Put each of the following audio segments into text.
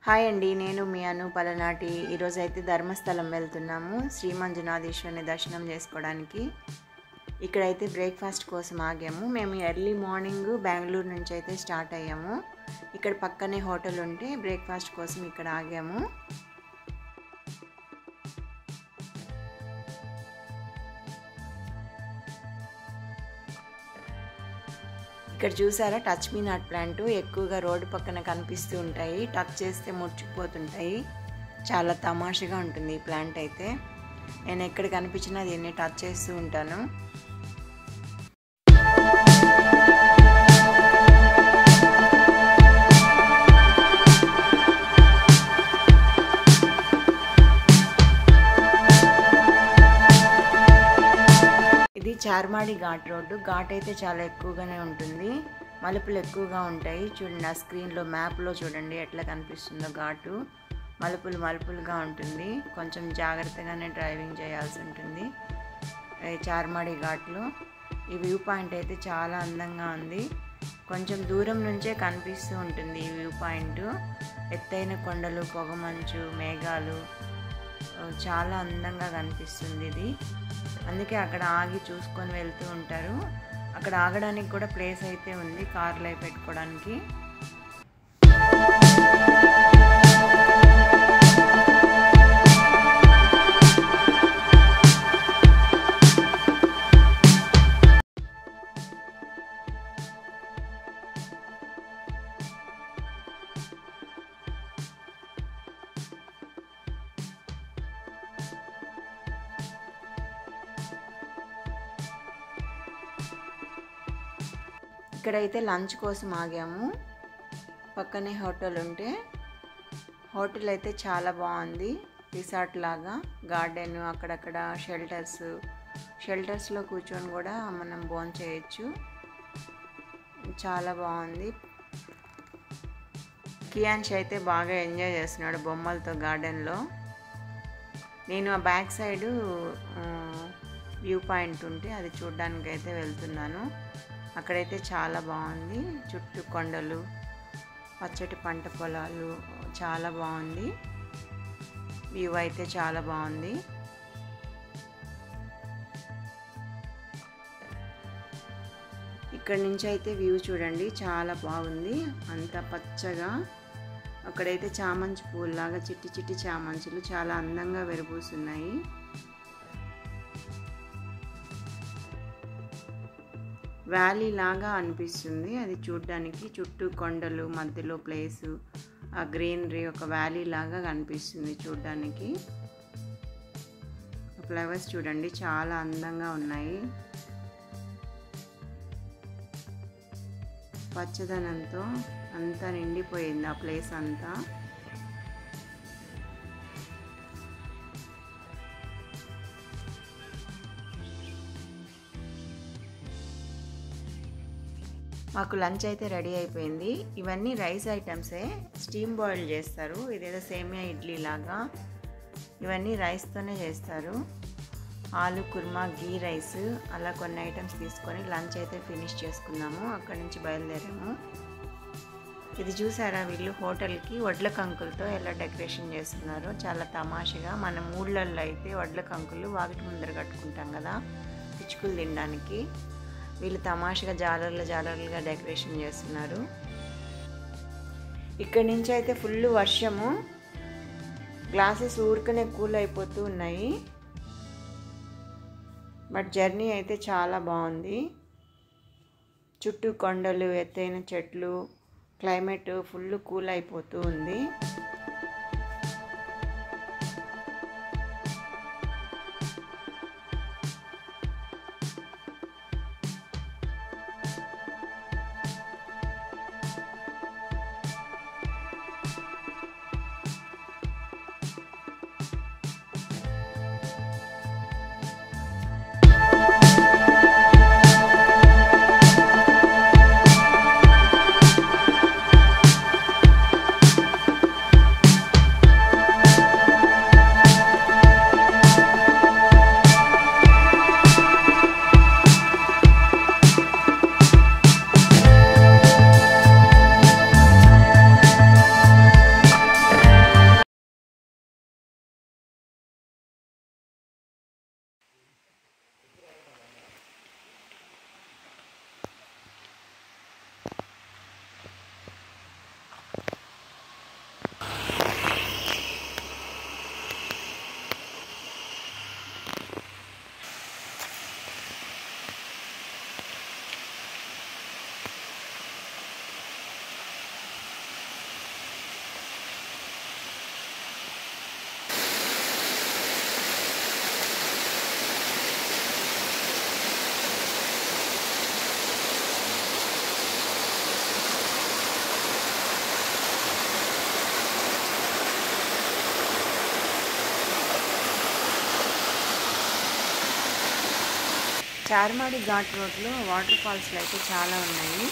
Hi అండి, నేను మీ అను పలనాటి. ఈరోజైతే ధర్మస్థలం వెళ్తున్నాము శ్రీ మంజునాథేశ్వరిని దర్శనం చేసుకోవడానికి. ఇక్కడైతే బ్రేక్ఫాస్ట్ కోసం ఆగాము. మేము ఎర్లీ మార్నింగ్ బెంగళూరు నుంచి అయితే స్టార్ట్ అయ్యాము. ఇక్కడ పక్కనే హోటల్ ఉంటే బ్రేక్ఫాస్ట్ కోసం ఇక్కడ ఆగాము. ఇక్కడ చూసారా, టచ్ మీ నాట్ ప్లాంట్ ఎక్కువగా రోడ్డు పక్కన కనిపిస్తూ ఉంటాయి. టచ్ చేస్తే ముడుచుకుపోతుంటాయి. చాలా తమాషగా ఉంటుంది ఈ ప్లాంట్ అయితే. నేను ఎక్కడ కనిపించినా దీన్ని టచ్ చేస్తూ ఉంటాను. ఇది చార్మాడి ఘాట్ రోడ్డు. ఘాట్ అయితే చాలా ఎక్కువగానే ఉంటుంది, మలుపులు ఎక్కువగా ఉంటాయి. చూడండి, ఆ స్క్రీన్లో మ్యాప్లో చూడండి ఎట్లా కనిపిస్తుందో ఘాటు. మలుపులుగా ఉంటుంది. కొంచెం జాగ్రత్తగానే డ్రైవింగ్ చేయాల్సి ఉంటుంది చార్మాడి ఘాట్లో. ఈ వ్యూ పాయింట్ అయితే చాలా అందంగా ఉంది. కొంచెం దూరం నుంచే కనిపిస్తూ ఉంటుంది ఈ వ్యూ పాయింట్. ఎత్తైన కొండలు, పొగమంచు, మేఘాలు, చాలా అందంగా కనిపిస్తుంది ఇది. అందుకే అక్కడ ఆగి చూసుకొని వెళ్తూ ఉంటారు. అక్కడ ఆగడానికి కూడా ప్లేస్ అయితే ఉంది, కార్లు అవి పెట్టుకోవడానికి. ఇక్కడైతే లంచ్ కోసం ఆగాము. పక్కనే హోటల్ ఉంటే, హోటల్ అయితే చాలా బాగుంది. రిసార్ట్ లాగా గార్డెన్, అక్కడక్కడ షెల్టర్స్లో కూర్చొని కూడా మనం భోజనం చేయొచ్చు. చాలా బాగుంది. కియాన్ష్ అయితే బాగా ఎంజాయ్ చేస్తున్నాడు బొమ్మలతో గార్డెన్లో. నేను ఆ బ్యాక్ సైడు వ్యూ పాయింట్ ఉంటే అది చూడడానికి అయితే వెళ్తున్నాను. అక్కడైతే చాలా బాగుంది. చుట్టూ కొండలు, పచ్చటి పంట పొలాలు, చాలా బాగుంది. వ్యూ అయితే చాలా బాగుంది. ఇక్కడ నుంచి అయితే వ్యూ చూడండి, చాలా బాగుంది. అంతా పచ్చగా. అక్కడైతే చామంతి పూల్లాగా చిట్టి చిట్టి చామంతులు చాలా అందంగా విరబూస్తున్నాయి. వ్యాలీ లాగా అనిపిస్తుంది అది చూడ్డానికి. చుట్టూ కొండలు, మధ్యలో ప్లేసు, ఆ గ్రీనరీ ఒక వ్యాలీ లాగా కనిపిస్తుంది చూడ్డానికి. ఫ్లవర్స్ చూడండి, చాలా అందంగా ఉన్నాయి. పచ్చదనంతో అంతా నిండిపోయింది ఆ ప్లేస్ అంతా. మాకు లంచ్ అయితే రెడీ అయిపోయింది. ఇవన్నీ రైస్ ఐటమ్సే, స్టీమ్ బాయిల్ చేస్తారు. ఇదేదో సేమియా ఇడ్లీ లాగా. ఇవన్నీ రైస్తోనే చేస్తారు. ఆలు కుర్మా, గీ రైస్, అలా కొన్ని ఐటమ్స్ తీసుకొని లంచ్ అయితే ఫినిష్ చేసుకున్నాము. అక్కడి నుంచి బయలుదేరాము. ఇది చూసారా, వీళ్ళు హోటల్కి వడ్ల కంకులతో ఎలా డెకరేషన్ చేస్తున్నారో, చాలా తమాషగా. మన ఊళ్ళల్లో అయితే వడ్ల కంకులు వాకిటి ముందర కట్టుకుంటాం కదా పిచ్చుకలు తినడానికి. వీళ్ళు తమాషగా జాలర్లుగా డెకరేషన్ చేస్తున్నారు. ఇక్కడి నుంచి అయితే ఫుల్ వర్షము. గ్లాసెస్ ఊరికనే కూల్ అయిపోతూ ఉన్నాయి. బట్ జర్నీ అయితే చాలా బాగుంది. చుట్టూ కొండలు, ఎత్తైన చెట్లు, క్లైమేట్ ఫుల్ కూల్ అయిపోతూ ఉంది. చార్మాడి ఘాట్ రోడ్లో వాటర్ ఫాల్స్లు అయితే చాలా ఉన్నాయి.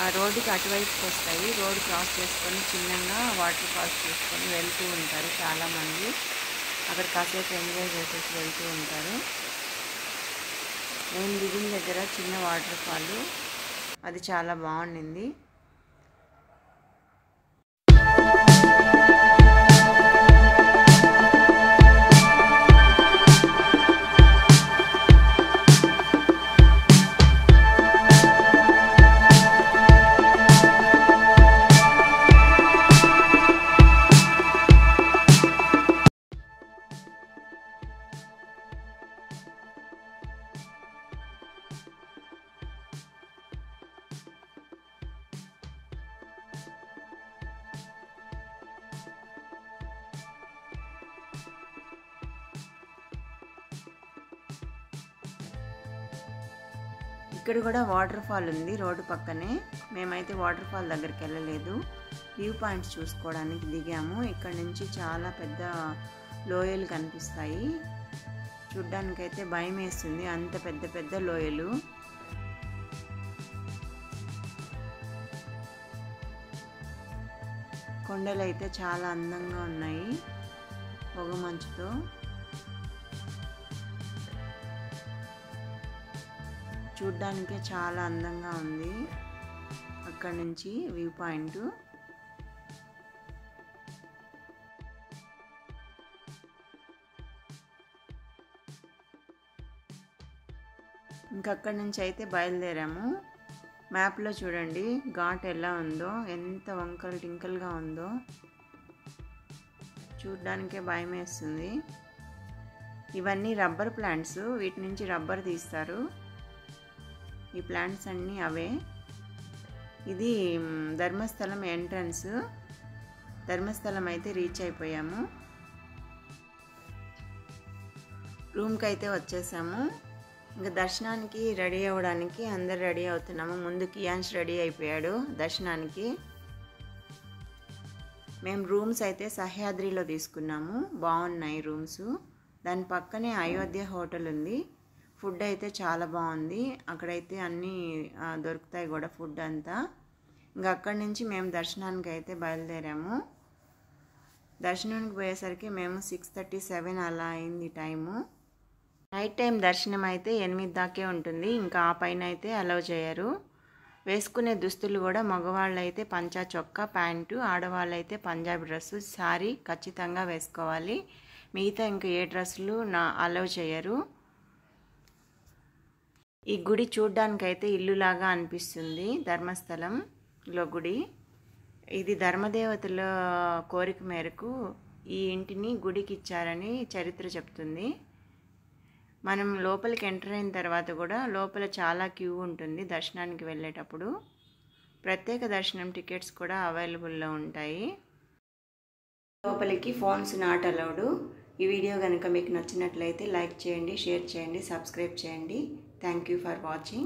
ఆ రోడ్డుకి అటువైపుకి వస్తాయి. రోడ్ క్రాస్ చేసుకొని చిన్నగా వాటర్ ఫాల్స్ చూసుకొని వెళ్తూ ఉంటారు చాలామంది. అక్కడ కాసేపు ఎంజాయ్ చేసేసి వెళ్తూ ఉంటారు. నేను దిగిన దగ్గర చిన్న వాటర్ ఫాల్, అది చాలా బాగుండింది. ఇక్కడ కూడా వాటర్ ఫాల్ ఉంది రోడ్డు పక్కనే. మేమైతే వాటర్ ఫాల్ దగ్గరికి వెళ్ళలేదు, వ్యూ పాయింట్స్ చూసుకోవడానికి దిగాము. ఇక్కడ నుంచి చాలా పెద్ద లోయలు కనిపిస్తాయి. చూడ్డానికైతే భయం వేస్తుంది, అంత పెద్ద పెద్ద లోయలు. కొండలు అయితే చాలా అందంగా ఉన్నాయి పొగమంచుతో. చూడ్డానికే చాలా అందంగా ఉంది అక్కడ నుంచి వ్యూ పాయింట్. ఇంకక్కడి నుంచి అయితే బయలుదేరాము. మ్యాప్లో చూడండి ఘాట్ ఎలా ఉందో, ఎంత వంకలు టింకల్గా ఉందో. చూడ్డానికే భయం వేస్తుంది. ఇవన్నీ రబ్బర్ ప్లాంట్స్, వీటి నుంచి రబ్బర్ తీస్తారు. ఈ ప్లాంట్స్ అన్నీ అవే. ఇది ధర్మస్థలం ఎంట్రన్స్. ధర్మస్థలం అయితే రీచ్ అయిపోయాము. రూమ్కి అయితే వచ్చేసాము. ఇంకా దర్శనానికి రెడీ అవ్వడానికి అందరు రెడీ అవుతున్నాము. ముందు కియాన్స్ రెడీ అయిపోయాడు దర్శనానికి. మేము రూమ్స్ అయితే సహ్యాద్రిలో తీసుకున్నాము, బాగున్నాయి రూమ్స్. దాని పక్కనే అయోధ్య హోటల్ ఉంది. ఫుడ్ అయితే చాలా బాగుంది. అక్కడైతే అన్నీ దొరుకుతాయి కూడా ఫుడ్ అంతా. ఇంకా అక్కడి నుంచి మేము దర్శనానికి అయితే బయలుదేరాము. దర్శనానికి పోయేసరికి మేము 6:37 అలా అయింది టైము. నైట్ టైం దర్శనం అయితే 8 దాకే ఉంటుంది. ఇంకా ఆ పైన అయితే అలౌ చేయరు. వేసుకునే దుస్తులు కూడా మగవాళ్ళు అయితే పంచా చొక్కా ప్యాంటు, ఆడవాళ్ళు అయితే పంజాబీ డ్రెస్సు సారీ ఖచ్చితంగా వేసుకోవాలి. మిగతా ఇంకా ఏ డ్రెస్సులు అలౌ చేయరు. ఈ గుడి చూడ్డానికైతే ఇల్లులాగా అనిపిస్తుంది. ధర్మస్థలంలో గుడి ఇది. ధర్మదేవతల కోరిక మేరకు ఈ ఇంటిని గుడికి ఇచ్చారని చరిత్ర చెప్తుంది. మనం లోపలికి ఎంటర్ అయిన తర్వాత కూడా లోపల చాలా క్యూ ఉంటుంది దర్శనానికి వెళ్ళేటప్పుడు. ప్రత్యేక దర్శనం టికెట్స్ కూడా అవైలబుల్లో ఉంటాయి. లోపలికి ఫోన్స్ నాట్ అలౌడ్. ఈ వీడియో కనుక మీకు నచ్చినట్లయితే లైక్ చేయండి, షేర్ చేయండి, సబ్స్క్రైబ్ చేయండి. Thank you for watching.